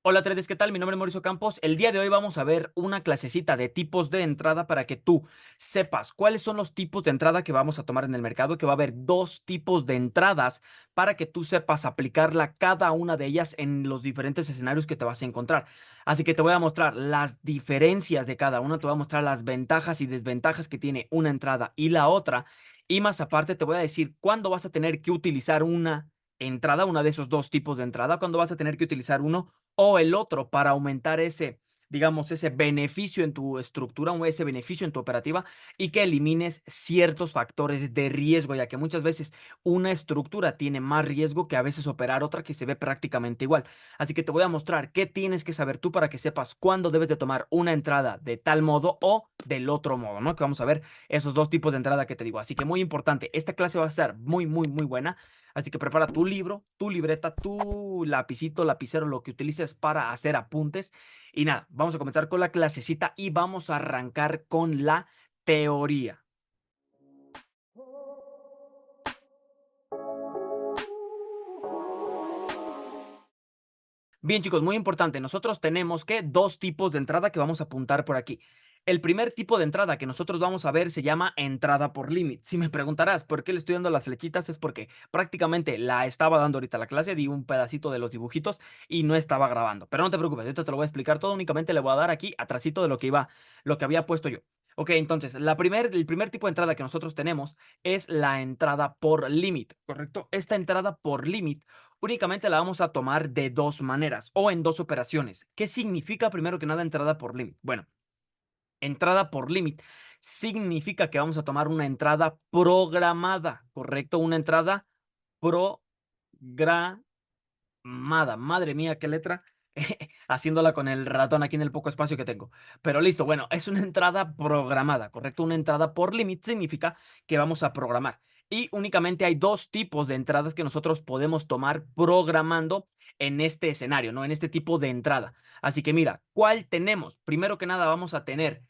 Hola traders, ¿qué tal? Mi nombre es Mauricio Campos. El día de hoy vamos a ver una clasecita de tipos de entrada para que tú sepas cuáles son los tipos de entrada que vamos a tomar en el mercado, que va a haber dos tipos de entradas para que tú sepas aplicarla cada una de ellas en los diferentes escenarios que te vas a encontrar. Así que te voy a mostrar las diferencias de cada una, te voy a mostrar las ventajas y desventajas que tiene una entrada y la otra. Y más aparte te voy a decir cuándo vas a tener que utilizar una entrada, una de esos dos tipos de entrada, cuándo vas a tener que utilizar uno o el otro para aumentar ese, digamos, ese beneficio en tu estructura o ese beneficio en tu operativa y que elimines ciertos factores de riesgo, ya que muchas veces una estructura tiene más riesgo que a veces operar otra que se ve prácticamente igual. Así que te voy a mostrar qué tienes que saber tú para que sepas cuándo debes de tomar una entrada de tal modo o del otro modo, ¿no? Que vamos a ver esos dos tipos de entrada que te digo. Así que muy importante, esta clase va a ser muy buena. Así que prepara tu libro, tu libreta, tu lapicito, lapicero, lo que utilices para hacer apuntes. Y nada, vamos a comenzar con la clasecita y vamos a arrancar con la teoría. Bien, chicos, muy importante. Nosotros tenemos que dos tipos de entrada que vamos a apuntar por aquí. El primer tipo de entrada que nosotros vamos a ver se llama entrada por límite. Si me preguntarás por qué le estoy dando las flechitas, es porque prácticamente la estaba dando ahorita la clase, di un pedacito de los dibujitos y no estaba grabando. Pero no te preocupes, ahorita te lo voy a explicar todo, únicamente le voy a dar aquí atrásito de lo que había puesto yo. Ok, entonces, el primer tipo de entrada que nosotros tenemos es la entrada por límite, ¿correcto? Esta entrada por límite únicamente la vamos a tomar de dos maneras o en dos operaciones. ¿Qué significa primero que nada entrada por límite? Bueno, entrada por límite significa que vamos a tomar una entrada programada, ¿correcto? Una entrada programada. Madre mía, qué letra. Haciéndola con el ratón aquí en el poco espacio que tengo. Pero listo, bueno, es una entrada programada, ¿correcto? Una entrada por límite significa que vamos a programar. Y únicamente hay dos tipos de entradas que nosotros podemos tomar programando en este escenario, ¿no? En este tipo de entrada. Así que mira, ¿cuál tenemos? Primero que nada vamos a tener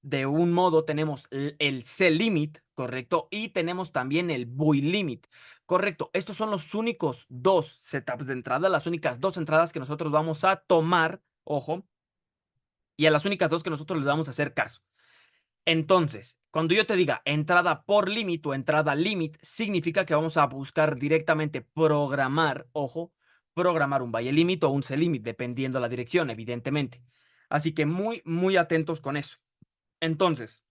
de un modo tenemos el sell limit, ¿correcto? Y tenemos también el buy limit. Correcto, estos son los únicos dos setups de entrada, las únicas dos entradas que nosotros vamos a tomar, ojo, y a las únicas dos que nosotros les vamos a hacer caso. Entonces, cuando yo te diga entrada por límite o entrada limit, significa que vamos a buscar directamente programar, ojo, programar un buy limit o un sell limit, dependiendo la dirección, evidentemente. Así que muy atentos con eso. Entonces,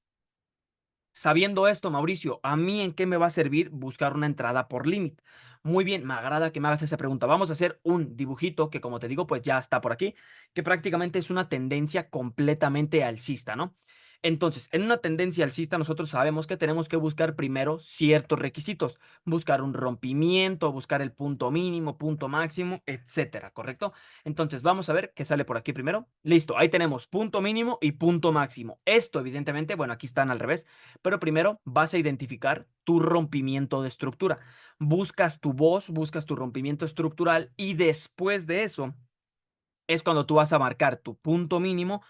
sabiendo esto, Mauricio, ¿a mí en qué me va a servir buscar una entrada por límite? Muy bien, me agrada que me hagas esa pregunta. Vamos a hacer un dibujito que, como te digo, pues ya está por aquí, que prácticamente es una tendencia completamente alcista, ¿no? Entonces, en una tendencia alcista, nosotros sabemos que tenemos que buscar primero ciertos requisitos, buscar un rompimiento, buscar el punto mínimo, punto máximo, etcétera, ¿correcto? Entonces, vamos a ver qué sale por aquí primero. Listo, ahí tenemos punto mínimo y punto máximo. Esto, evidentemente, bueno, aquí están al revés. Pero primero vas a identificar tu rompimiento de estructura. Buscas tu voz, buscas tu rompimiento estructural y después de eso es cuando tú vas a marcar tu punto mínimo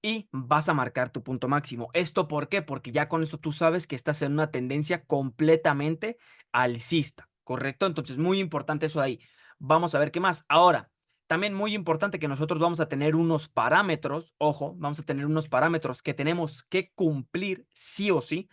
y vas a marcar tu punto máximo. ¿Esto por qué? Porque ya con esto tú sabes que estás en una tendencia completamente alcista, ¿correcto? Entonces, muy importante eso de ahí. Vamos a ver qué más. Ahora, también muy importante que nosotros vamos a tener unos parámetros, ojo, vamos a tener unos parámetros que tenemos que cumplir sí o sí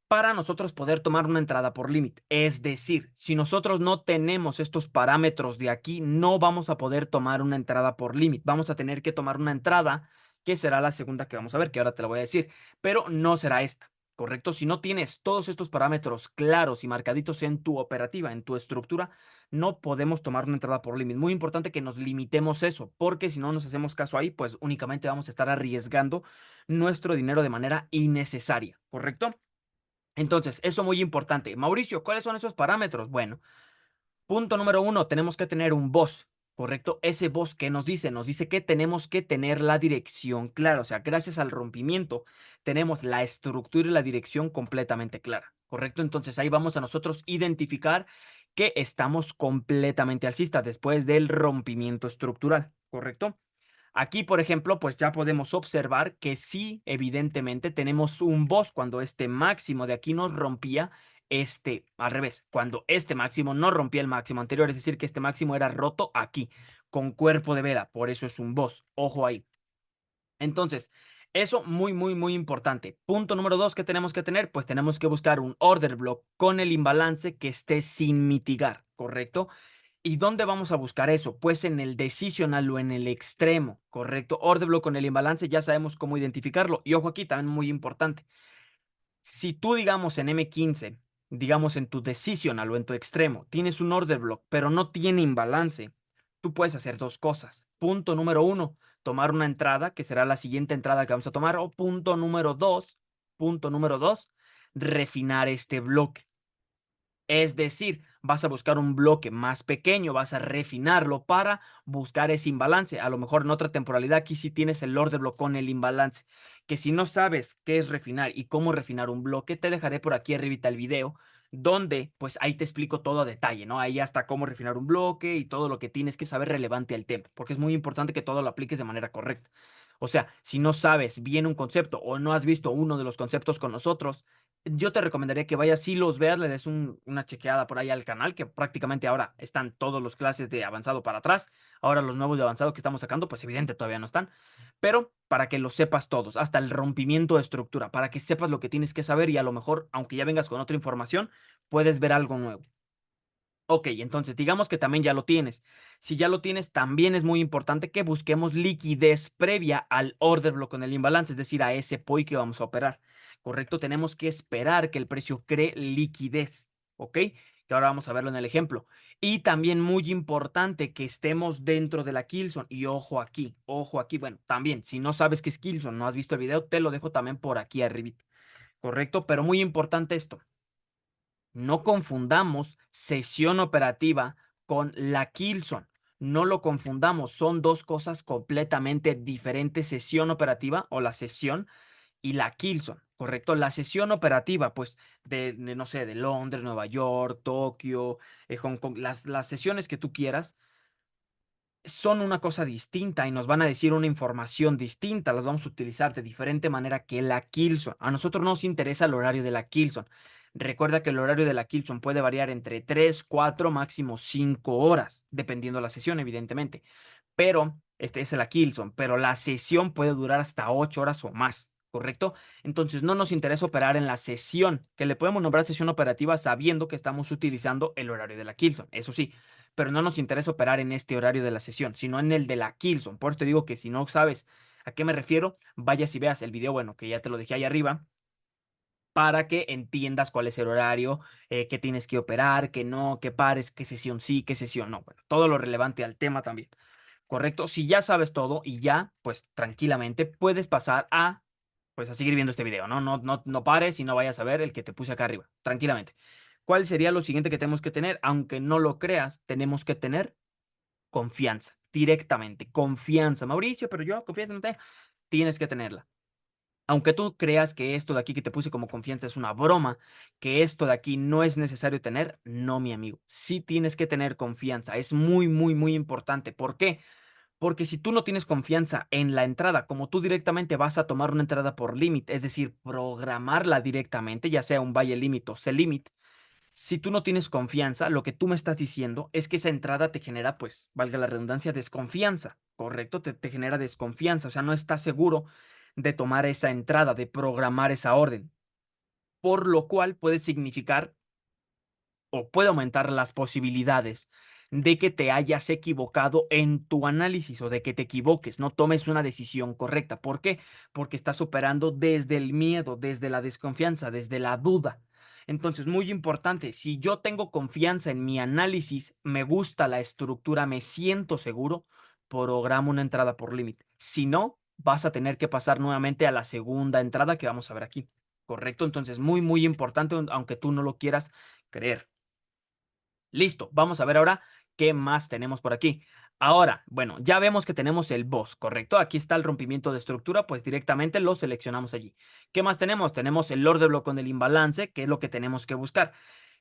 para nosotros poder tomar una entrada por límite. Es decir, si nosotros no tenemos estos parámetros de aquí, no vamos a poder tomar una entrada por límite. Vamos a tener que tomar una entrada que será la segunda que vamos a ver, que ahora te la voy a decir, pero no será esta, ¿correcto? Si no tienes todos estos parámetros claros y marcaditos en tu operativa, en tu estructura, no podemos tomar una entrada por límite. Muy importante que nos limitemos eso, porque si no nos hacemos caso ahí, pues únicamente vamos a estar arriesgando nuestro dinero de manera innecesaria, ¿correcto? Entonces, eso muy importante. Mauricio, ¿cuáles son esos parámetros? Bueno, punto número uno, tenemos que tener un boss, ¿correcto? Ese boss que nos dice que tenemos que tener la dirección clara. O sea, gracias al rompimiento, tenemos la estructura y la dirección completamente clara, ¿correcto? Entonces, ahí vamos a nosotros identificar que estamos completamente alcistas después del rompimiento estructural, ¿correcto? Aquí, por ejemplo, pues ya podemos observar que sí, evidentemente tenemos un boss cuando este máximo de aquí nos rompía al revés, cuando este máximo no rompía el máximo anterior, es decir, que este máximo era roto aquí. con cuerpo de vela, por eso es un boss. Ojo ahí. Entonces, eso muy, muy, muy importante. Punto número dos que tenemos que tener, pues tenemos que buscar un order block con el imbalance que esté sin mitigar, ¿correcto? ¿Y dónde vamos a buscar eso? Pues en el decisional o en el extremo, ¿correcto? Order block con el imbalance, ya sabemos cómo identificarlo. Y ojo aquí, también muy importante. Si tú, digamos, en M15, digamos en tu decisional o en tu extremo, tienes un order block, pero no tiene imbalance, tú puedes hacer dos cosas. Punto número uno, tomar una entrada, que será la siguiente entrada que vamos a tomar, o punto número dos, refinar este bloque. Es decir, vas a buscar un bloque más pequeño, vas a refinarlo para buscar ese imbalance. A lo mejor en otra temporalidad aquí sí tienes el order block con el imbalance. Que si no sabes qué es refinar y cómo refinar un bloque, te dejaré por aquí arribita el video donde pues ahí te explico todo a detalle, ¿no? Ahí hasta cómo refinar un bloque y todo lo que tienes que saber relevante al tema, porque es muy importante que todo lo apliques de manera correcta. O sea, si no sabes bien un concepto o no has visto uno de los conceptos con nosotros, yo te recomendaría que vayas, si los veas, le des una chequeada por ahí al canal, que prácticamente ahora están todos los clases de avanzado para atrás. Ahora los nuevos de avanzado que estamos sacando, pues evidente todavía no están. Pero para que lo sepas todos, hasta el rompimiento de estructura, para que sepas lo que tienes que saber y a lo mejor, aunque ya vengas con otra información, puedes ver algo nuevo. Ok, entonces digamos que también ya lo tienes. Si ya lo tienes, también es muy importante que busquemos liquidez previa al order block con el imbalance, es decir, a ese POI que vamos a operar. ¿Correcto? Tenemos que esperar que el precio cree liquidez. ¿Ok? Que ahora vamos a verlo en el ejemplo. Y también muy importante que estemos dentro de la Killzone. Y ojo aquí, ojo aquí. Bueno, también, si no sabes qué es Killzone, no has visto el video, te lo dejo también por aquí arriba. ¿Correcto? Pero muy importante esto. No confundamos sesión operativa con la Killzone. No lo confundamos, son dos cosas completamente diferentes, sesión operativa o la sesión y la Killzone, ¿correcto? La sesión operativa, pues, no sé, de Londres, Nueva York, Tokio, Hong Kong, las sesiones que tú quieras, son una cosa distinta y nos van a decir una información distinta, las vamos a utilizar de diferente manera que la Killzone. A nosotros nos interesa el horario de la Killzone. Recuerda que el horario de la Killzone puede variar entre 3, 4, máximo 5 horas, dependiendo de la sesión, evidentemente. Pero, este es la Killzone, pero la sesión puede durar hasta 8 horas o más, ¿correcto? Entonces no nos interesa operar en la sesión, que le podemos nombrar sesión operativa sabiendo que estamos utilizando el horario de la Killzone, eso sí, pero no nos interesa operar en este horario de la sesión, sino en el de la Killzone. Por eso te digo que si no sabes a qué me refiero, vayas y veas el video, bueno, que ya te lo dejé ahí arriba, para que entiendas cuál es el horario, qué tienes que operar, qué no, qué pares, qué sesión sí, qué sesión no. Bueno, todo lo relevante al tema también. ¿Correcto? Si ya sabes todo y ya, pues tranquilamente puedes pasar a, pues a seguir viendo este video, ¿no? No pares y no vayas a ver el que te puse acá arriba, tranquilamente. ¿Cuál sería lo siguiente que tenemos que tener? Aunque no lo creas, tenemos que tener confianza, directamente, confianza. Mauricio, pero yo confianza no tengo. Tienes que tenerla. Aunque tú creas que esto de aquí que te puse como confianza es una broma, que esto de aquí no es necesario tener, no, mi amigo. Sí tienes que tener confianza. Es muy, muy, muy importante. ¿Por qué? Porque si tú no tienes confianza en la entrada, como tú directamente vas a tomar una entrada por límite, es decir, programarla directamente, ya sea un buy limit o sell limit, si tú no tienes confianza, lo que tú me estás diciendo es que esa entrada te genera, pues, valga la redundancia, desconfianza, ¿correcto? Te genera desconfianza, o sea, no estás seguro de tomar esa entrada, de programar esa orden, por lo cual puede significar o puede aumentar las posibilidades de que te hayas equivocado en tu análisis o de que te equivoques, no tomes una decisión correcta. ¿Por qué? Porque estás operando desde el miedo, desde la desconfianza, desde la duda. Entonces, muy importante, si yo tengo confianza en mi análisis, me gusta la estructura, me siento seguro, programo una entrada por límite. Si no, vas a tener que pasar nuevamente a la segunda entrada que vamos a ver aquí. ¿Correcto? Entonces, muy, muy importante, aunque tú no lo quieras creer. Listo, vamos a ver ahora qué más tenemos por aquí. Ahora, bueno, ya vemos que tenemos el boss, ¿correcto? Aquí está el rompimiento de estructura, pues directamente lo seleccionamos allí. ¿Qué más tenemos? Tenemos el Lord de bloque con el imbalance, que es lo que tenemos que buscar.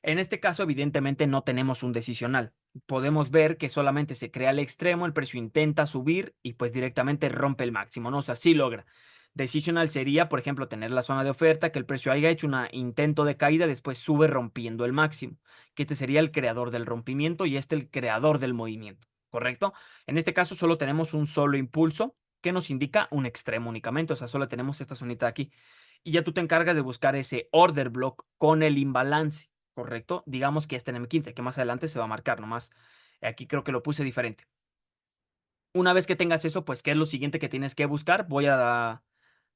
En este caso, evidentemente, no tenemos un decisional. Podemos ver que solamente se crea el extremo, el precio intenta subir y pues directamente rompe el máximo, ¿no? O sea, sí logra. Decisional sería, por ejemplo, tener la zona de oferta, que el precio haya hecho un intento de caída, después sube rompiendo el máximo, que este sería el creador del rompimiento y este el creador del movimiento, ¿correcto? En este caso solo tenemos un solo impulso que nos indica un extremo únicamente, o sea, solo tenemos esta zonita de aquí. Y ya tú te encargas de buscar ese order block con el imbalance, ¿correcto? Digamos que este en M15, que más adelante se va a marcar, nomás aquí creo que lo puse diferente. Una vez que tengas eso, pues, ¿qué es lo siguiente que tienes que buscar?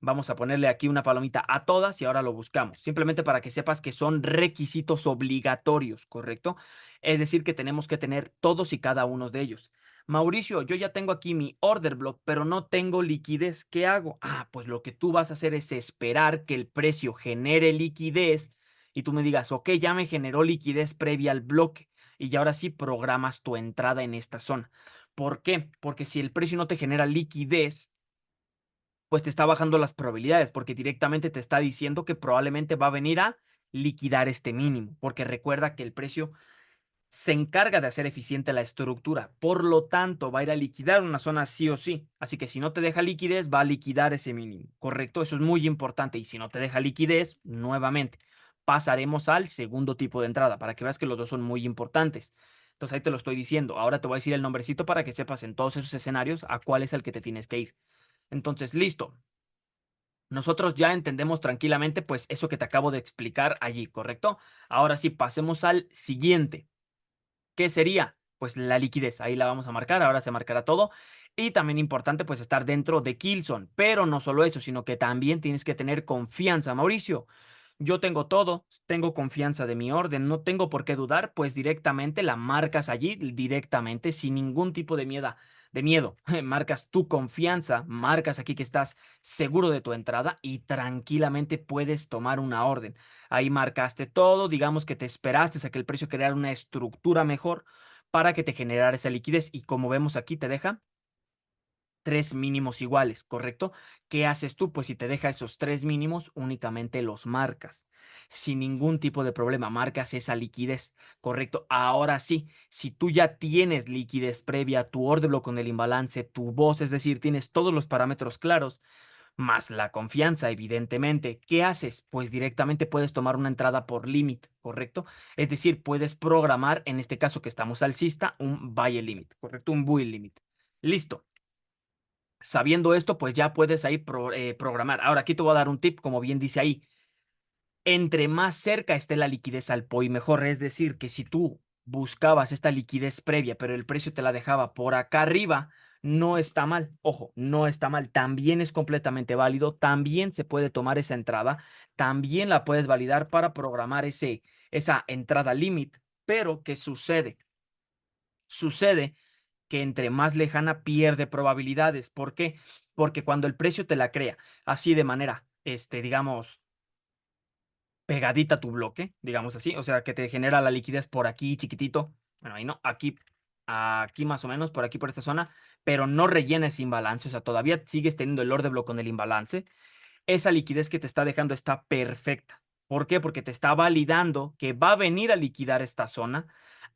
Vamos a ponerle aquí una palomita a todas y ahora lo buscamos. Simplemente para que sepas que son requisitos obligatorios, ¿correcto? Es decir, que tenemos que tener todos y cada uno de ellos. Mauricio, yo ya tengo aquí mi order block, pero no tengo liquidez. ¿Qué hago? Ah, pues lo que tú vas a hacer es esperar que el precio genere liquidez y tú me digas, ok, ya me generó liquidez previa al bloque y ya ahora sí programas tu entrada en esta zona. ¿Por qué? Porque si el precio no te genera liquidez, pues te está bajando las probabilidades, porque directamente te está diciendo que probablemente va a venir a liquidar este mínimo, porque recuerda que el precio se encarga de hacer eficiente la estructura, por lo tanto va a ir a liquidar una zona sí o sí, así que si no te deja liquidez, va a liquidar ese mínimo, ¿correcto? Eso es muy importante y si no te deja liquidez, nuevamente, pasaremos al segundo tipo de entrada, para que veas que los dos son muy importantes. Entonces ahí te lo estoy diciendo, ahora te voy a decir el nombrecito para que sepas en todos esos escenarios a cuál es el que te tienes que ir. Entonces, listo. Nosotros ya entendemos tranquilamente pues eso que te acabo de explicar allí, ¿correcto? Ahora sí, pasemos al siguiente. ¿Qué sería? Pues la liquidez. Ahí la vamos a marcar, ahora se marcará todo. Y también importante pues estar dentro de Kilson. Pero no solo eso, sino que también tienes que tener confianza, Mauricio. Yo tengo todo, tengo confianza de mi orden, no tengo por qué dudar, pues directamente la marcas allí, directamente, sin ningún tipo de miedo. Marcas tu confianza, marcas aquí que estás seguro de tu entrada y tranquilamente puedes tomar una orden. Ahí marcaste todo, digamos que te esperaste a que el precio creara una estructura mejor para que te generara esa liquidez y como vemos aquí te deja tres mínimos iguales, ¿correcto? ¿Qué haces tú? Pues si te deja esos tres mínimos, únicamente los marcas. Sin ningún tipo de problema, marcas esa liquidez, ¿correcto? Ahora sí, si tú ya tienes liquidez previa, tu order block con el imbalance, tu voz, es decir, tienes todos los parámetros claros, más la confianza, evidentemente. ¿Qué haces? Pues directamente puedes tomar una entrada por limit, ¿correcto? Es decir, puedes programar, en este caso que estamos alcista, un buy limit, ¿correcto? Un buy limit. Listo. Sabiendo esto, pues ya puedes ahí programar. Ahora, aquí te voy a dar un tip, como bien dice ahí. Entre más cerca esté la liquidez al POI, mejor. Es decir, que si tú buscabas esta liquidez previa, pero el precio te la dejaba por acá arriba, no está mal. Ojo, no está mal. También es completamente válido. También se puede tomar esa entrada. También la puedes validar para programar esa entrada límite. Pero, ¿qué sucede? Sucede que entre más lejana pierde probabilidades. ¿Por qué? Porque cuando el precio te la crea así de manera, digamos, pegadita a tu bloque, digamos así, o sea, que te genera la liquidez por aquí chiquitito, bueno, ahí no, aquí más o menos, por aquí por esta zona, pero no rellena ese imbalance, o sea, todavía sigues teniendo el order block con el imbalance, esa liquidez que te está dejando está perfecta. ¿Por qué? Porque te está validando que va a venir a liquidar esta zona,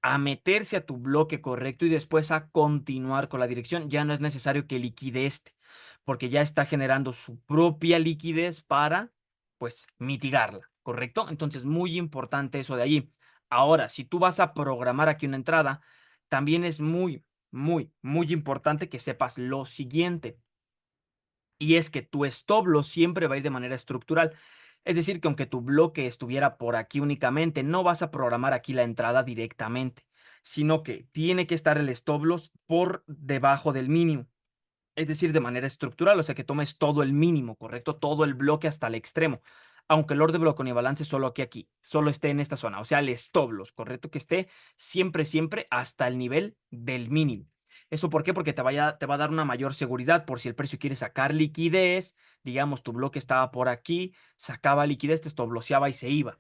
a meterse a tu bloque correcto y después a continuar con la dirección. Ya no es necesario que liquide este, porque ya está generando su propia liquidez para, pues, mitigarla, ¿correcto? Entonces, muy importante eso de allí. Ahora, si tú vas a programar aquí una entrada, también es muy, muy, muy importante que sepas lo siguiente. Y es que tu stop loss siempre va a ir de manera estructural. Es decir, que aunque tu bloque estuviera por aquí únicamente, no vas a programar aquí la entrada directamente, sino que tiene que estar el stop loss por debajo del mínimo. Es decir, de manera estructural, o sea, que tomes todo el mínimo, ¿correcto? Todo el bloque hasta el extremo. Aunque el orden bloque con el balance solo aquí, solo esté en esta zona, o sea, el stop loss, ¿correcto? Que esté siempre, siempre hasta el nivel del mínimo. ¿Eso por qué? Porque te va a dar una mayor seguridad por si el precio quiere sacar liquidez, digamos, tu bloque estaba por aquí, sacaba liquidez, te stop losseaba y se iba.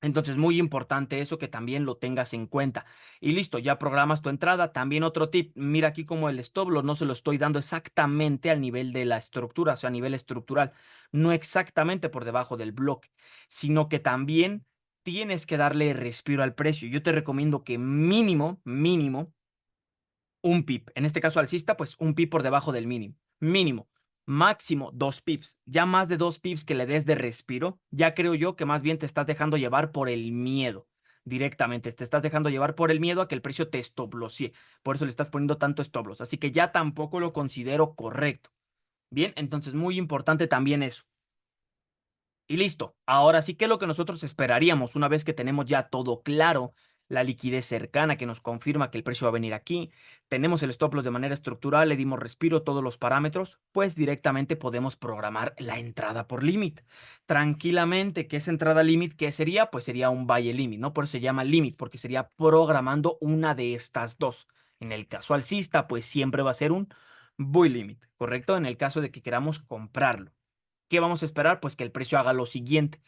Entonces, muy importante eso que también lo tengas en cuenta. Y listo, ya programas tu entrada. También otro tip, mira aquí como el stop loss no se lo estoy dando exactamente al nivel de la estructura, o sea, a nivel estructural, no exactamente por debajo del bloque, sino que también tienes que darle respiro al precio. Yo te recomiendo que mínimo, mínimo, un pip. En este caso alcista, pues un pip por debajo del mínimo. Mínimo. Máximo 2 pips. Ya más de 2 pips que le des de respiro, ya creo yo que más bien te estás dejando llevar por el miedo. directamente. Te estás dejando llevar por el miedo a que el precio te stop lossee. Por eso le estás poniendo tanto stop loss. Así que ya tampoco lo considero correcto. Bien, entonces muy importante también eso. Y listo. Ahora sí que lo que nosotros esperaríamos una vez que tenemos ya todo claro, la liquidez cercana que nos confirma que el precio va a venir aquí, tenemos el stop loss de manera estructural, le dimos respiro, todos los parámetros, pues directamente podemos programar la entrada por limit. Tranquilamente, ¿qué es entrada limit? ¿Qué sería? Pues sería un buy limit, ¿no? Por eso se llama limit, porque sería programando una de estas dos. En el caso alcista, pues siempre va a ser un buy limit, ¿correcto? En el caso de que queramos comprarlo. ¿Qué vamos a esperar? Pues que el precio haga lo siguiente,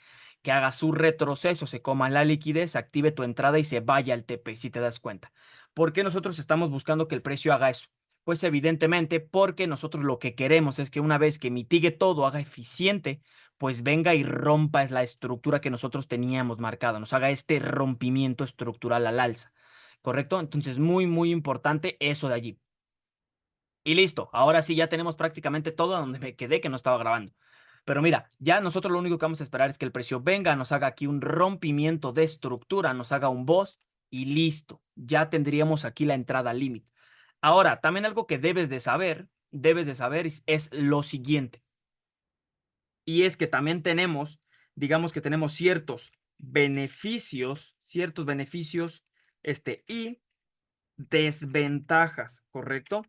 que haga su retroceso, se coma la liquidez, active tu entrada y se vaya al TP, si te das cuenta. ¿Por qué nosotros estamos buscando que el precio haga eso? Pues evidentemente porque nosotros lo que queremos es que una vez que mitigue todo, haga eficiente, pues venga y rompa la estructura que nosotros teníamos marcada, nos haga este rompimiento estructural al alza. ¿Correcto? Entonces, muy, muy importante eso de allí. Y listo, ahora sí ya tenemos prácticamente todo donde me quedé que no estaba grabando. Pero mira, ya nosotros lo único que vamos a esperar es que el precio venga, nos haga aquí un rompimiento de estructura, nos haga un boss y listo. Ya tendríamos aquí la entrada límite. Ahora, también algo que debes de saber es lo siguiente. Y es que también tenemos, digamos que tenemos ciertos beneficios, y desventajas, ¿correcto?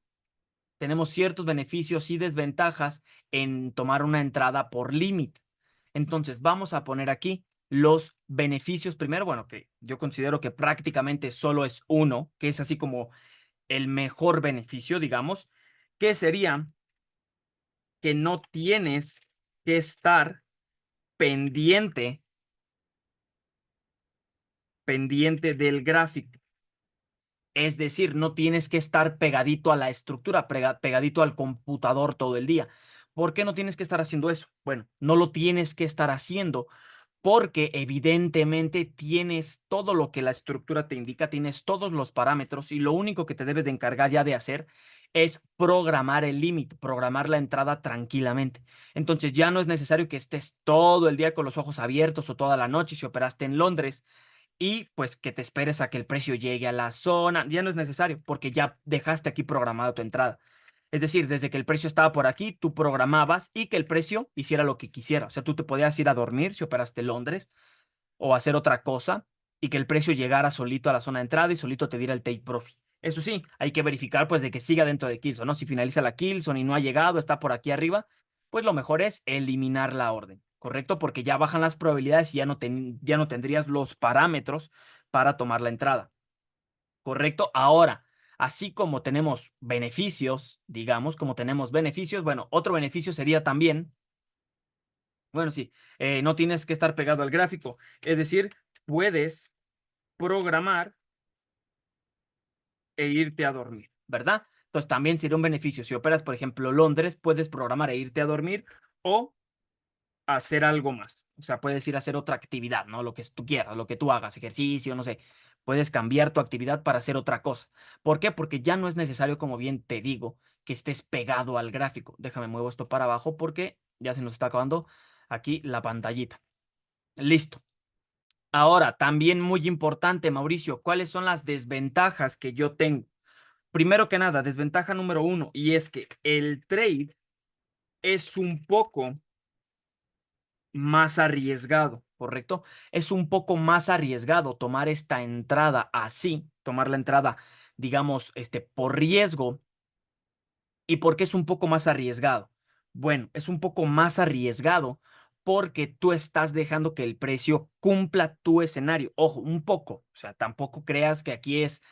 Tenemos ciertos beneficios y desventajas en tomar una entrada por límite. Entonces, vamos a poner aquí los beneficios primero, bueno, que yo considero que prácticamente solo es uno, que es así como el mejor beneficio, digamos, que sería que no tienes que estar pendiente, pendiente del gráfico. Es decir, no tienes que estar pegadito a la estructura, pegadito al computador todo el día. ¿Por qué no tienes que estar haciendo eso? Bueno, no lo tienes que estar haciendo porque evidentemente tienes todo lo que la estructura te indica, tienes todos los parámetros y lo único que te debes de encargar ya de hacer es programar el límite, programar la entrada tranquilamente. Entonces ya no es necesario que estés todo el día con los ojos abiertos o toda la noche si operaste en Londres y pues que te esperes a que el precio llegue a la zona. Ya no es necesario porque ya dejaste aquí programada tu entrada. Es decir, desde que el precio estaba por aquí, tú programabas y que el precio hiciera lo que quisiera. O sea, tú te podías ir a dormir si operaste en Londres o hacer otra cosa y que el precio llegara solito a la zona de entrada y solito te diera el take profit. Eso sí, hay que verificar pues de que siga dentro de Kilson, ¿no? Si finaliza la Kilson y no ha llegado, está por aquí arriba, pues lo mejor es eliminar la orden, ¿correcto? Porque ya bajan las probabilidades y ya no tendrías los parámetros para tomar la entrada, ¿correcto? Ahora, así como tenemos beneficios, digamos, como tenemos beneficios, bueno, otro beneficio sería también, bueno, sí, no tienes que estar pegado al gráfico, es decir, puedes programar e irte a dormir, ¿verdad? Entonces también sería un beneficio. Si operas, por ejemplo, Londres, puedes programar e irte a dormir o hacer algo más. O sea, puedes ir a hacer otra actividad, ¿no? Lo que tú quieras, lo que tú hagas, ejercicio, no sé. Puedes cambiar tu actividad para hacer otra cosa. ¿Por qué? Porque ya no es necesario, como bien te digo, que estés pegado al gráfico. Déjame muevo esto para abajo porque ya se nos está acabando aquí la pantallita. Listo. Ahora, también muy importante, Mauricio, ¿cuáles son las desventajas que yo tengo? Primero que nada, desventaja número uno, y es que el trade es un poco más arriesgado, ¿correcto? Es un poco más arriesgado tomar esta entrada así, tomar la entrada, digamos, por riesgo. ¿Y por qué es un poco más arriesgado? Bueno, es un poco más arriesgado porque tú estás dejando que el precio cumpla tu escenario. Ojo, un poco. O sea, tampoco creas que aquí es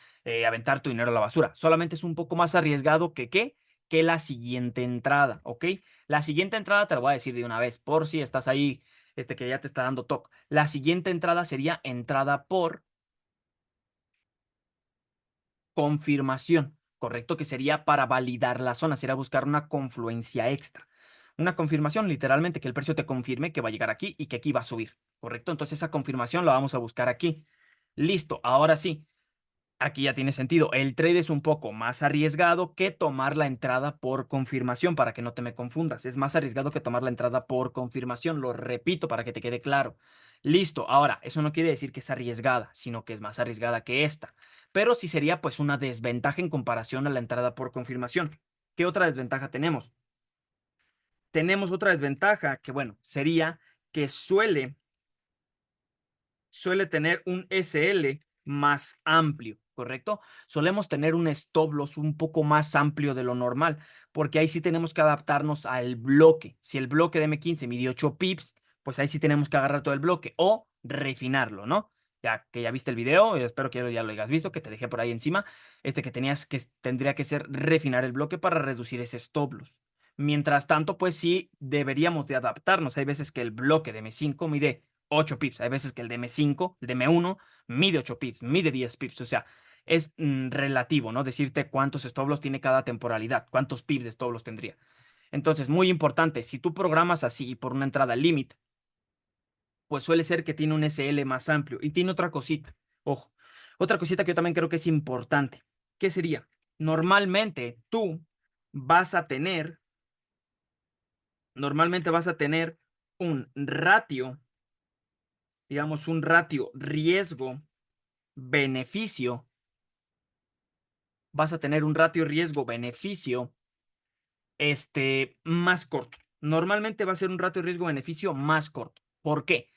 aventar tu dinero a la basura. Solamente es un poco más arriesgado que ¿qué? Que la siguiente entrada, ¿ok? La siguiente entrada te lo voy a decir de una vez, por si estás ahí, que ya te está dando toque. La siguiente entrada sería entrada por confirmación, ¿correcto? Que sería para validar la zona, sería buscar una confluencia extra. Una confirmación, literalmente, que el precio te confirme que va a llegar aquí y que aquí va a subir, ¿correcto? Entonces esa confirmación la vamos a buscar aquí. Listo, ahora sí, aquí ya tiene sentido. El trade es un poco más arriesgado que tomar la entrada por confirmación, para que no te me confundas. Es más arriesgado que tomar la entrada por confirmación, lo repito para que te quede claro. Listo, ahora, eso no quiere decir que es arriesgada, sino que es más arriesgada que esta, pero sí sería pues una desventaja en comparación a la entrada por confirmación. ¿Qué otra desventaja tenemos? Tenemos otra desventaja que, bueno, sería que suele tener un SL más amplio, ¿correcto? Solemos tener un stop loss un poco más amplio de lo normal, porque ahí sí tenemos que adaptarnos al bloque. Si el bloque de M15 mide 8 pips, pues ahí sí tenemos que agarrar todo el bloque o refinarlo, ¿no? Ya que ya viste el video, espero que ya lo hayas visto, que te dejé por ahí encima, que tendría que ser refinar el bloque para reducir ese stop loss. Mientras tanto, pues sí deberíamos de adaptarnos. Hay veces que el bloque de M5 mide 8 pips. Hay veces que el de M5, el de M1, mide 8 pips, mide 10 pips. O sea, es relativo, ¿no? Decirte cuántos stop loss tiene cada temporalidad, cuántos pips de stop loss tendría. Entonces, muy importante, si tú programas así por una entrada limit, pues suele ser que tiene un SL más amplio. Y tiene otra cosita, ojo, otra cosita que yo también creo que es importante. ¿Qué sería? Normalmente tú vas a tener, normalmente vas a tener un ratio, digamos, un ratio riesgo-beneficio. Vas a tener un ratio riesgo-beneficio más corto. Normalmente va a ser un ratio riesgo-beneficio más corto. ¿Por qué?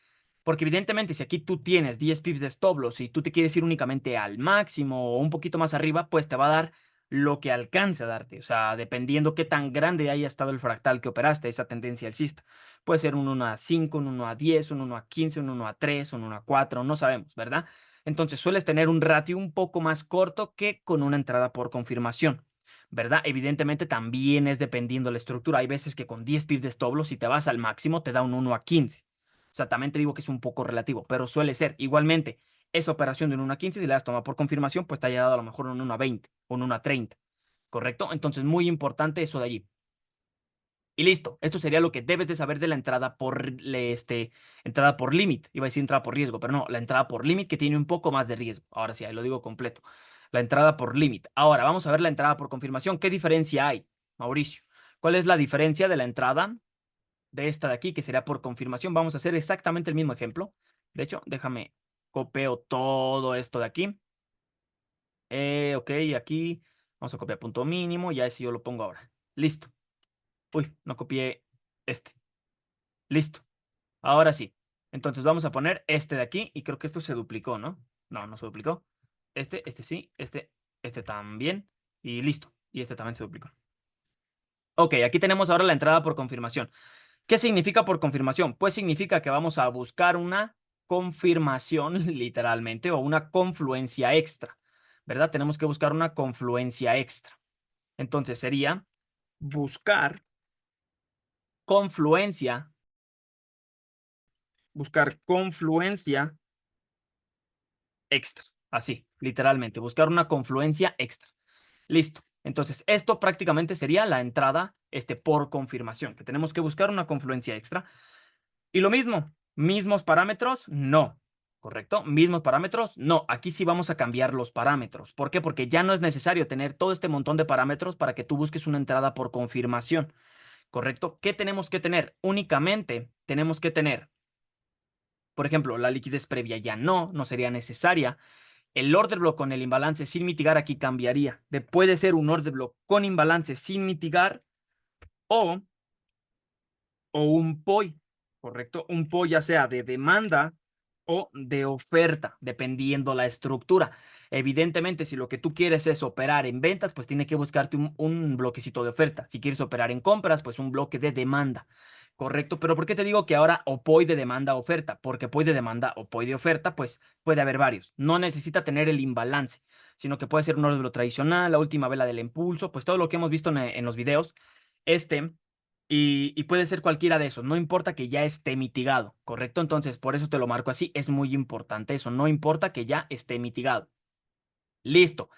Porque evidentemente si aquí tú tienes 10 pips de stop loss y tú te quieres ir únicamente al máximo o un poquito más arriba, pues te va a dar lo que alcance a darte. O sea, dependiendo qué tan grande haya estado el fractal que operaste, esa tendencia alcista. Puede ser un 1 a 5, un 1 a 10, un 1 a 15, un 1 a 3, un 1 a 4, no sabemos, ¿verdad? Entonces sueles tener un ratio un poco más corto que con una entrada por confirmación. ¿Verdad? Evidentemente también es dependiendo la estructura. Hay veces que con 10 pips de stop loss, si te vas al máximo, te da un 1 a 15. O sea, también te digo que es un poco relativo, pero suele ser. Igualmente, esa operación de un 1 a 15, si la has tomado por confirmación, pues te ha llegado a lo mejor un 1 a 20 o un 1 a 30. ¿Correcto? Entonces, muy importante eso de allí. Y listo, esto sería lo que debes de saber de la entrada por límite. Iba a decir entrada por riesgo, pero no, la entrada por límite que tiene un poco más de riesgo. Ahora sí, ahí lo digo completo. La entrada por límite. Ahora, vamos a ver la entrada por confirmación. ¿Qué diferencia hay, Mauricio? ¿Cuál es la diferencia de la entrada de esta de aquí, que sería por confirmación? Vamos a hacer exactamente el mismo ejemplo. De hecho, déjame, copio todo esto de aquí. Ok, aquí vamos a copiar punto mínimo. Ya ese yo lo pongo ahora. Listo. Uy, no copié este. Listo. Ahora sí. Entonces vamos a poner este de aquí y creo que esto se duplicó, ¿no? No, no se duplicó. Este sí, este también y listo. Y este también se duplicó. Ok, aquí tenemos ahora la entrada por confirmación. ¿Qué significa por confirmación? Pues significa que vamos a buscar una confirmación, literalmente, o una confluencia extra, ¿verdad? Tenemos que buscar una confluencia extra. Entonces sería buscar confluencia, buscar confluencia extra. Así, literalmente, buscar una confluencia extra. Listo. Entonces, esto prácticamente sería la entrada por confirmación, que tenemos que buscar una confluencia extra. Y lo mismo, mismos parámetros, no. ¿Correcto? Mismos parámetros, no. Aquí sí vamos a cambiar los parámetros. ¿Por qué? Porque ya no es necesario tener todo este montón de parámetros para que tú busques una entrada por confirmación. ¿Correcto? ¿Qué tenemos que tener? Únicamente tenemos que tener, por ejemplo, la liquidez previa ya no sería necesaria. El order block con el imbalance sin mitigar aquí cambiaría. Puede ser un order block con imbalance sin mitigar o, o un POI, ¿correcto? Un POI ya sea de demanda o de oferta, dependiendo la estructura. Evidentemente, si lo que tú quieres es operar en ventas, pues tiene que buscarte un bloquecito de oferta. Si quieres operar en compras, pues un bloque de demanda. Correcto, pero ¿por qué te digo que ahora o POI de demanda oferta? Porque POI de demanda o POI de oferta, pues puede haber varios. No necesita tener el imbalance, sino que puede ser un orden de lo tradicional, la última vela del impulso, pues todo lo que hemos visto en los videos. Este, y puede ser cualquiera de esos, no importa que ya esté mitigado, ¿correcto? Entonces, por eso te lo marco así, es muy importante eso, no importa que ya esté mitigado. Listo.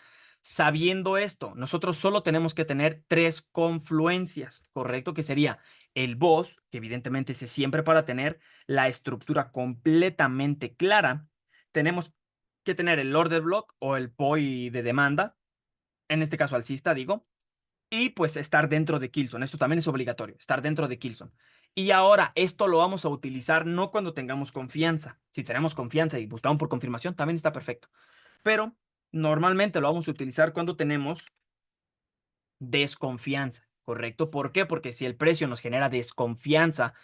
Sabiendo esto, nosotros solo tenemos que tener tres confluencias, ¿correcto? Que sería el boss, que evidentemente es siempre para tener la estructura completamente clara. Tenemos que tener el order block o el POI de demanda, en este caso alcista, digo, y pues estar dentro de Kilson. Esto también es obligatorio, estar dentro de Kilson. Y ahora esto lo vamos a utilizar no cuando tengamos confianza. Si tenemos confianza y buscamos por confirmación, también está perfecto. Pero normalmente lo vamos a utilizar cuando tenemos desconfianza, ¿correcto? ¿Por qué? Porque si el precio nos genera desconfianza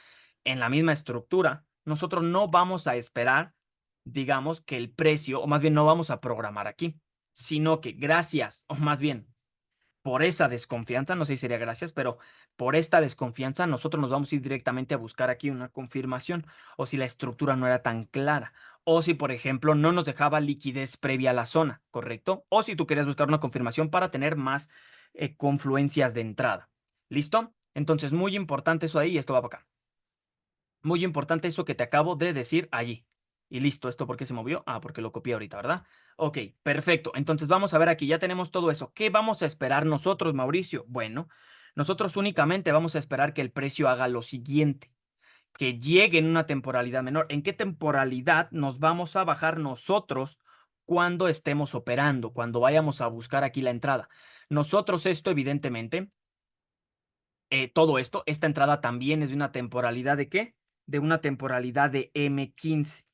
en la misma estructura, nosotros no vamos a esperar, digamos, que el precio, o más bien no vamos a programar aquí, sino que gracias, o más bien por esa desconfianza, no sé si sería gracias, pero por esta desconfianza nosotros nos vamos a ir directamente a buscar aquí una confirmación o si la estructura no era tan clara o si, por ejemplo, no nos dejaba liquidez previa a la zona, ¿correcto? O si tú querías buscar una confirmación para tener más confluencias de entrada. ¿Listo? Entonces, muy importante eso ahí y esto va para acá. Muy importante eso que te acabo de decir allí. Y listo, ¿esto por qué se movió? Ah, porque lo copié ahorita, ¿verdad? Ok, perfecto. Entonces vamos a ver aquí, ya tenemos todo eso. ¿Qué vamos a esperar nosotros, Mauricio? Bueno, nosotros únicamente vamos a esperar que el precio haga lo siguiente, que llegue en una temporalidad menor. ¿En qué temporalidad nos vamos a bajar nosotros cuando estemos operando, cuando vayamos a buscar aquí la entrada? Nosotros esto, evidentemente, todo esto, esta entrada también es de una temporalidad de ¿qué? De una temporalidad de M15,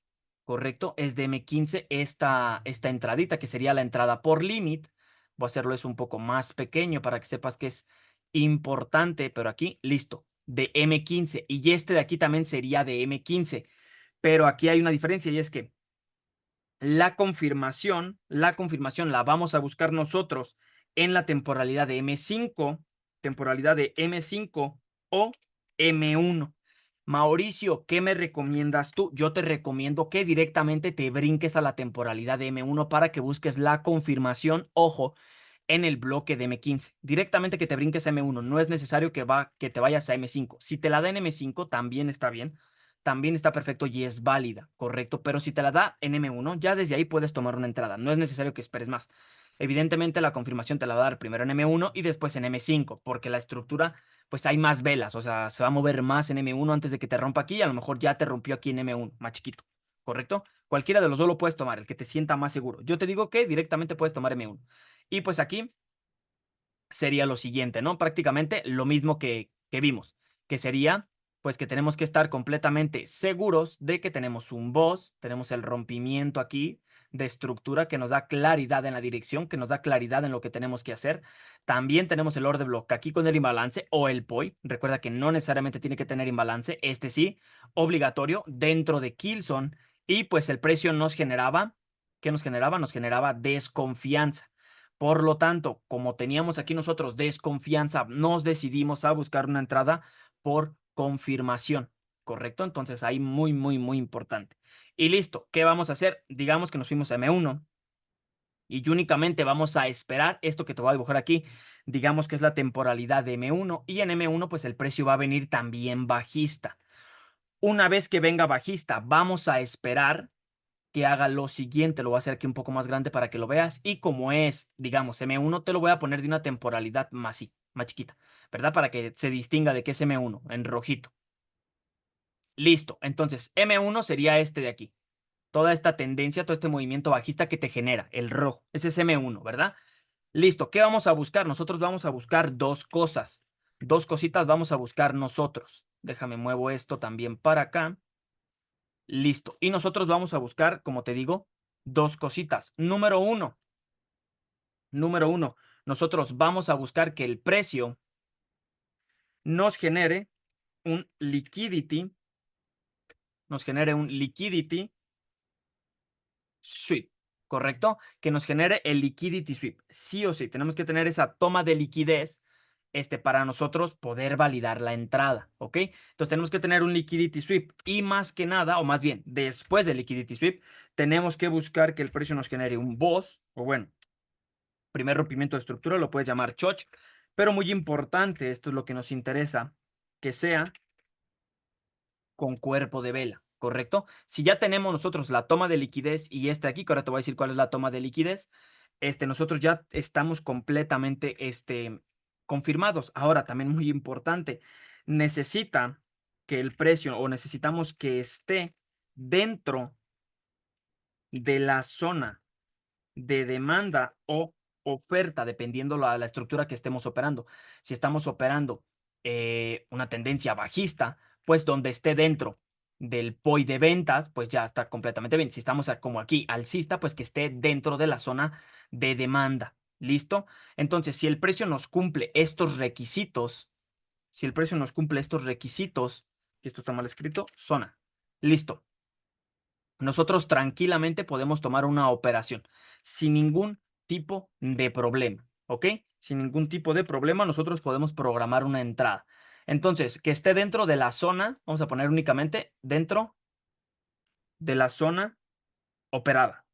¿correcto? Es de M15 esta entradita que sería la entrada por limit. Voy a hacerlo eso un poco más pequeño para que sepas que es importante, pero aquí, listo, de M15. Y este de aquí también sería de M15. Pero aquí hay una diferencia y es que la confirmación la vamos a buscar nosotros en la temporalidad de M5 o M1. Mauricio, ¿qué me recomiendas tú? Yo te recomiendo que directamente te brinques a la temporalidad de M1 para que busques la confirmación, ojo, en el bloque de M15. Directamente que te brinques a M1, no es necesario que te vayas a M5. Si te la da en M5, también está bien, también está perfecto y es válida, correcto. Pero si te la da en M1, ya desde ahí puedes tomar una entrada. No es necesario que esperes más. Evidentemente, la confirmación te la va a dar primero en M1 y después en M5, porque la estructura, pues hay más velas. O sea, se va a mover más en M1 antes de que te rompa aquí. Y a lo mejor ya te rompió aquí en M1, más chiquito, ¿correcto? Cualquiera de los dos lo puedes tomar, el que te sienta más seguro. Yo te digo que directamente puedes tomar M1. Y pues aquí sería lo siguiente, ¿no? Prácticamente lo mismo que vimos, que sería, pues que tenemos que estar completamente seguros de que tenemos un boss, tenemos el rompimiento aquí de estructura que nos da claridad en la dirección, que nos da claridad en lo que tenemos que hacer. También tenemos el order block aquí con el imbalance o el POI. Recuerda que no necesariamente tiene que tener imbalance, este sí, obligatorio dentro de Killzone. Y pues el precio nos generaba, ¿qué nos generaba? Nos generaba desconfianza. Por lo tanto, como teníamos aquí nosotros desconfianza, nos decidimos a buscar una entrada por confirmación, ¿correcto? Entonces ahí muy, muy, muy importante. Y listo, ¿qué vamos a hacer? Digamos que nos fuimos a M1 y únicamente vamos a esperar esto que te voy a dibujar aquí. Digamos que es la temporalidad de M1 y en M1 pues el precio va a venir también bajista. Una vez que venga bajista, vamos a esperar que haga lo siguiente. Lo voy a hacer aquí un poco más grande para que lo veas. Y como es, digamos, M1, te lo voy a poner de una temporalidad más chiquita, ¿verdad? Para que se distinga de qué es M1, en rojito. Listo. Entonces, M1 sería este de aquí. Toda esta tendencia, todo este movimiento bajista que te genera, el rojo. Ese es M1, ¿verdad? Listo. ¿Qué vamos a buscar? Nosotros vamos a buscar dos cosas. Dos cositas vamos a buscar nosotros. Déjame muevo esto también para acá. Listo. Y nosotros vamos a buscar, como te digo, dos cositas. Número uno, nosotros vamos a buscar que el precio nos genere un liquidity, nos genere un liquidity sweep, ¿correcto? Que nos genere el liquidity sweep. Sí o sí, tenemos que tener esa toma de liquidez para nosotros poder validar la entrada, ¿ok? Entonces tenemos que tener un liquidity sweep y más que nada, o más bien, después del liquidity sweep, tenemos que buscar que el precio nos genere un BOS, o bueno, primer rompimiento de estructura, lo puedes llamar choch, pero muy importante, esto es lo que nos interesa, que sea con cuerpo de vela, ¿correcto? Si ya tenemos nosotros la toma de liquidez y aquí, que ahora te voy a decir cuál es la toma de liquidez, nosotros ya estamos completamente, confirmados. Ahora, también muy importante, necesita que el precio o necesitamos que esté dentro de la zona de demanda o oferta, dependiendo la estructura que estemos operando. Si estamos operando una tendencia bajista, pues donde esté dentro del POI de ventas, pues ya está completamente bien. Si estamos como aquí alcista, pues que esté dentro de la zona de demanda. ¿Listo? Entonces, si el precio nos cumple estos requisitos, si el precio nos cumple estos requisitos, que esto está mal escrito, zona. Listo. Nosotros tranquilamente podemos tomar una operación sin ningún tipo de problema, ¿ok? Sin ningún tipo de problema, nosotros podemos programar una entrada. Entonces, que esté dentro de la zona, vamos a poner únicamente dentro de la zona operada.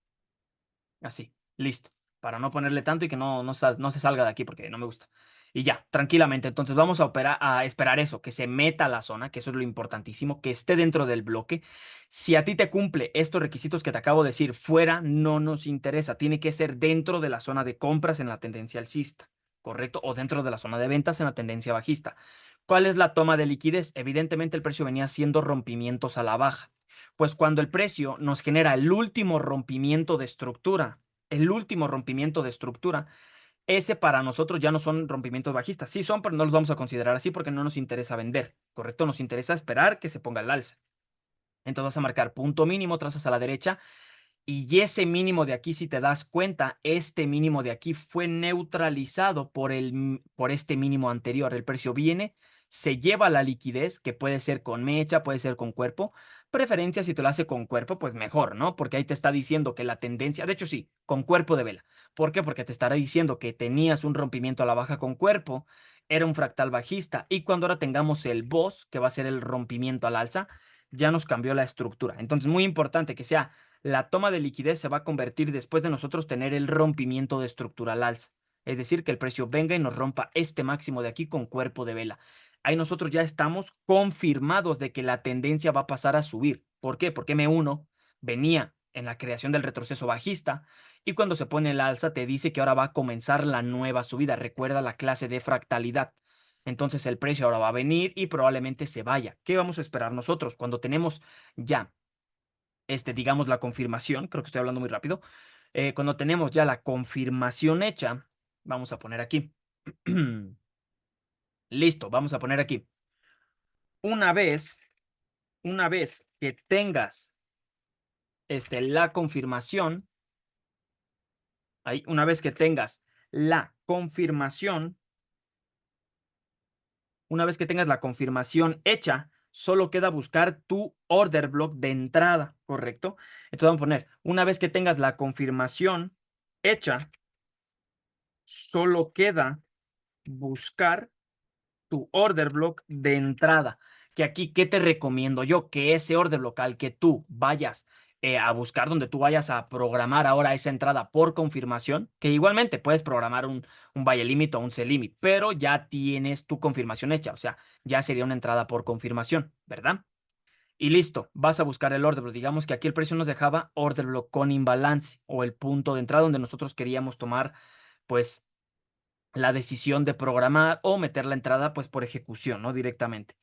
Así, listo. Para no ponerle tanto y que no se salga de aquí porque no me gusta. Y ya, tranquilamente. Entonces vamos a operar, a esperar eso, que se meta a la zona, que eso es lo importantísimo, que esté dentro del bloque. Si a ti te cumple estos requisitos que te acabo de decir, fuera no nos interesa. Tiene que ser dentro de la zona de compras en la tendencia alcista, ¿correcto? O dentro de la zona de ventas en la tendencia bajista. ¿Cuál es la toma de liquidez? Evidentemente el precio venía haciendo rompimientos a la baja. Pues cuando el precio nos genera el último rompimiento de estructura, ese para nosotros ya no son rompimientos bajistas. Sí son, pero no los vamos a considerar así porque no nos interesa vender, ¿correcto? Nos interesa esperar que se ponga al alza. Entonces vas a marcar punto mínimo, trazas a la derecha y ese mínimo de aquí, si te das cuenta, este mínimo de aquí fue neutralizado por este mínimo anterior. El precio viene, se lleva la liquidez, que puede ser con mecha, puede ser con cuerpo. Preferencia si te lo hace con cuerpo, pues mejor, ¿no? Porque ahí te está diciendo que la tendencia, de hecho sí, con cuerpo de vela. ¿Por qué? Porque te estará diciendo que tenías un rompimiento a la baja con cuerpo, era un fractal bajista y cuando ahora tengamos el BOS, que va a ser el rompimiento al alza, ya nos cambió la estructura. Entonces, muy importante que sea la toma de liquidez se va a convertir después de nosotros tener el rompimiento de estructura al alza. Es decir, que el precio venga y nos rompa este máximo de aquí con cuerpo de vela. Ahí nosotros ya estamos confirmados de que la tendencia va a pasar a subir. ¿Por qué? Porque M1 venía en la creación del retroceso bajista y cuando se pone el alza te dice que ahora va a comenzar la nueva subida. Recuerda la clase de fractalidad. Entonces el precio ahora va a venir y probablemente se vaya. ¿Qué vamos a esperar nosotros cuando tenemos ya digamos, la confirmación? Creo que estoy hablando muy rápido. Cuando tenemos ya la confirmación hecha, vamos a poner aquí. Listo, vamos a poner aquí. Una vez, una vez que tengas la confirmación, ahí, una vez que tengas la confirmación, una vez que tengas la confirmación hecha, solo queda buscar tu order block de entrada, ¿correcto? Entonces vamos a poner, una vez que tengas la confirmación hecha, solo queda buscar tu order block de entrada. Que aquí, ¿qué te recomiendo yo? Que ese order block al que tú vayas a buscar, donde tú vayas a programar ahora esa entrada por confirmación, que igualmente puedes programar un buy limit o un sell limit, pero ya tienes tu confirmación hecha, o sea, ya sería una entrada por confirmación, ¿verdad? Y listo, vas a buscar el order block. Digamos que aquí el precio nos dejaba order block con imbalance o el punto de entrada donde nosotros queríamos tomar, pues, la decisión de programar o meter la entrada pues por ejecución, ¿no? Directamente.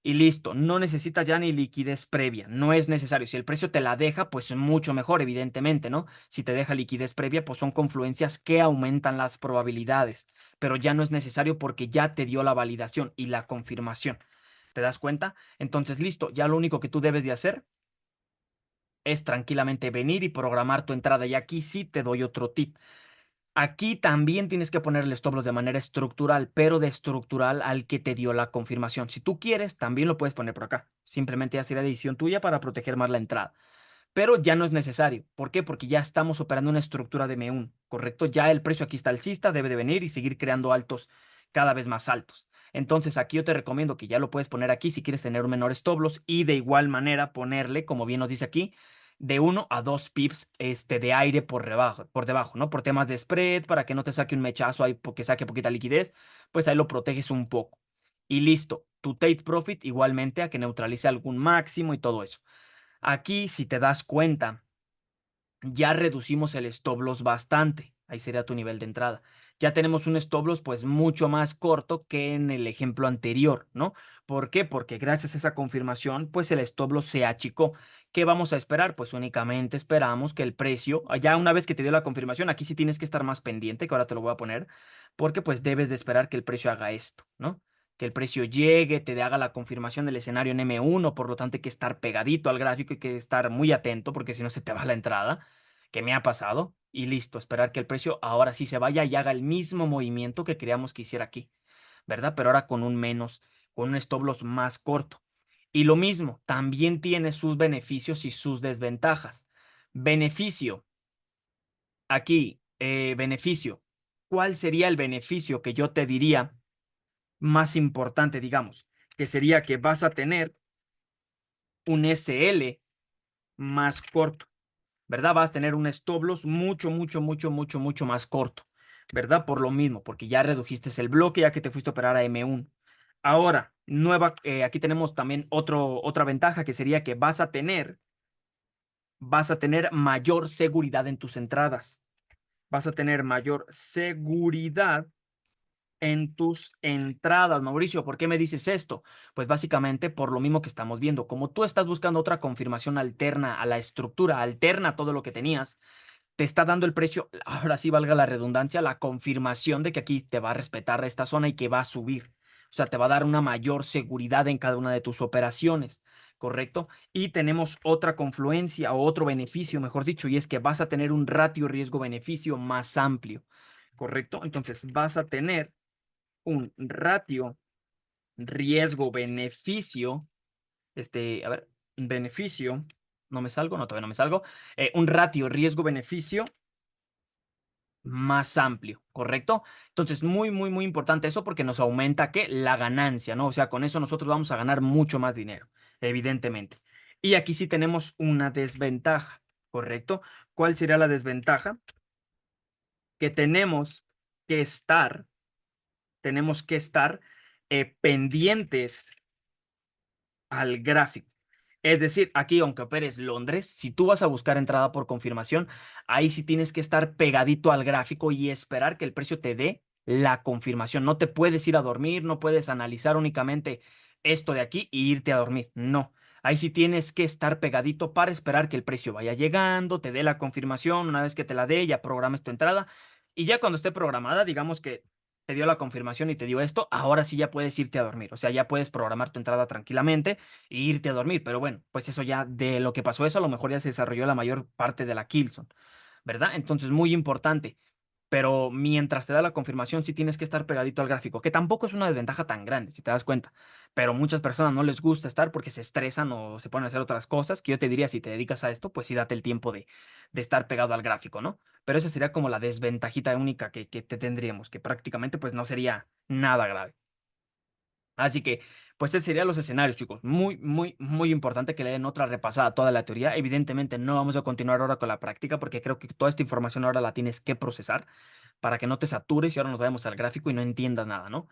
Y listo, no necesitas ya ni liquidez previa, no es necesario. Si el precio te la deja, pues mucho mejor, evidentemente, ¿no? Si te deja liquidez previa, pues son confluencias que aumentan las probabilidades, pero ya no es necesario porque ya te dio la validación y la confirmación. ¿Te das cuenta? Entonces, listo, ya lo único que tú debes de hacer es tranquilamente venir y programar tu entrada. Y aquí sí te doy otro tip. Aquí también tienes que ponerle stop loss de manera estructural, pero de estructural al que te dio la confirmación. Si tú quieres, también lo puedes poner por acá. Simplemente ya sería decisión tuya para proteger más la entrada. Pero ya no es necesario. ¿Por qué? Porque ya estamos operando una estructura de M1, ¿correcto? Ya el precio aquí está alcista, debe de venir y seguir creando altos cada vez más altos. Entonces aquí yo te recomiendo que ya lo puedes poner aquí si quieres tener un menor stop loss y de igual manera ponerle, como bien nos dice aquí, de 1 a 2 pips de aire por debajo, ¿no? Por temas de spread, para que no te saque un mechazo ahí porque saque poquita liquidez, pues ahí lo proteges un poco. Y listo, tu take profit igualmente a que neutralice algún máximo y todo eso. Aquí, si te das cuenta, ya reducimos el stop loss bastante. Ahí sería tu nivel de entrada. Ya tenemos un stop loss pues mucho más corto que en el ejemplo anterior, ¿no? ¿Por qué? Porque gracias a esa confirmación pues el stop loss se achicó. ¿Qué vamos a esperar? Pues únicamente esperamos que el precio, ya una vez que te dio la confirmación, aquí sí tienes que estar más pendiente, que ahora te lo voy a poner, porque pues debes de esperar que el precio haga esto, ¿no? que el precio llegue, te haga la confirmación del escenario en M1, por lo tanto hay que estar pegadito al gráfico, hay que estar muy atento porque si no se te va la entrada, que me ha pasado, y listo, esperar que el precio ahora sí se vaya y haga el mismo movimiento que queríamos que hiciera aquí, ¿verdad? Pero ahora con un stop loss más corto. Y lo mismo, también tiene sus beneficios y sus desventajas. Beneficio, aquí, beneficio. ¿Cuál sería el beneficio que yo te diría más importante, digamos? Que sería que vas a tener un SL más corto, ¿verdad? Vas a tener un stop loss mucho más corto, ¿verdad? Por lo mismo, porque ya redujiste el bloque, ya que te fuiste a operar a M1. Ahora, aquí tenemos también otra ventaja que sería que vas a tener mayor seguridad en tus entradas. Vas a tener mayor seguridad en tus entradas, Mauricio. ¿Por qué me dices esto? Pues básicamente por lo mismo que estamos viendo. Como tú estás buscando otra confirmación alterna a la estructura, alterna a todo lo que tenías, te está dando el precio, ahora sí valga la redundancia, la confirmación de que aquí te va a respetar esta zona y que va a subir. O sea, te va a dar una mayor seguridad en cada una de tus operaciones, ¿correcto? Y tenemos otra confluencia o otro beneficio, mejor dicho, y es que vas a tener un ratio riesgo-beneficio más amplio, ¿correcto? Entonces vas a tener un ratio riesgo-beneficio, a ver, beneficio, no me salgo, no, todavía no me salgo, un ratio riesgo-beneficio más amplio, ¿correcto? Entonces, muy importante eso porque nos aumenta ¿qué? La ganancia, ¿no? O sea, con eso nosotros vamos a ganar mucho más dinero, evidentemente. Y aquí sí tenemos una desventaja, ¿correcto? ¿Cuál sería la desventaja? Que que estar, tenemos que estar pendientes al gráfico. Es decir, aquí, aunque operes Londres, si tú vas a buscar entrada por confirmación, ahí sí tienes que estar pegadito al gráfico y esperar que el precio te dé la confirmación. No te puedes ir a dormir, no puedes analizar únicamente esto de aquí y irte a dormir. No, ahí sí tienes que estar pegadito para esperar que el precio vaya llegando, te dé la confirmación. Una vez que te la dé, ya programes tu entrada. Y ya cuando esté programada, digamos que te dio la confirmación y te dio esto, ahora sí ya puedes irte a dormir. O sea, ya puedes programar tu entrada tranquilamente e irte a dormir. Pero bueno, pues eso ya de lo que pasó eso, a lo mejor ya se desarrolló la mayor parte de la Killzone, ¿verdad? Entonces, muy importante. Pero mientras te da la confirmación, sí tienes que estar pegadito al gráfico, que tampoco es una desventaja tan grande, si te das cuenta. Pero muchas personas no les gusta estar porque se estresan o se ponen a hacer otras cosas, que yo te diría, si te dedicas a esto, pues sí date el tiempo de estar pegado al gráfico, ¿no? Pero esa sería como la desventajita única que te tendríamos, que prácticamente pues no sería nada grave. Así que, pues ese serían los escenarios, chicos. Muy importante que le den otra repasada a toda la teoría. Evidentemente no vamos a continuar ahora con la práctica porque creo que toda esta información ahora la tienes que procesar para que no te satures y ahora nos vayamos al gráfico y no entiendas nada, ¿no?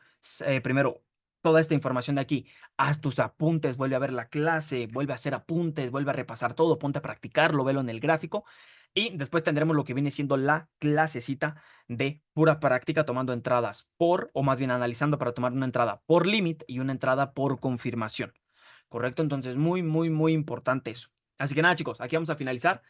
Primero, toda esta información de aquí, haz tus apuntes, vuelve a ver la clase, vuelve a hacer apuntes, vuelve a repasar todo, ponte a practicarlo, velo en el gráfico y después tendremos lo que viene siendo la clasecita de pura práctica tomando entradas o más bien analizando para tomar una entrada por límite y una entrada por confirmación. ¿Correcto? Entonces, muy importante eso. Así que nada, chicos, aquí vamos a finalizar.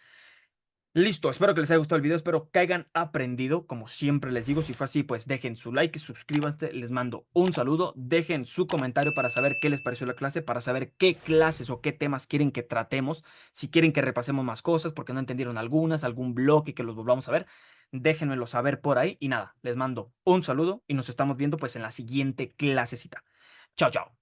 Listo, espero que les haya gustado el video, espero que hayan aprendido, como siempre les digo, si fue así, pues dejen su like, suscríbanse, les mando un saludo, dejen su comentario para saber qué les pareció la clase, para saber qué clases o qué temas quieren que tratemos, si quieren que repasemos más cosas, porque no entendieron algunas, algún bloque que los volvamos a ver, déjenmelo saber por ahí y nada, les mando un saludo y nos estamos viendo pues en la siguiente clasecita. Chao, chao.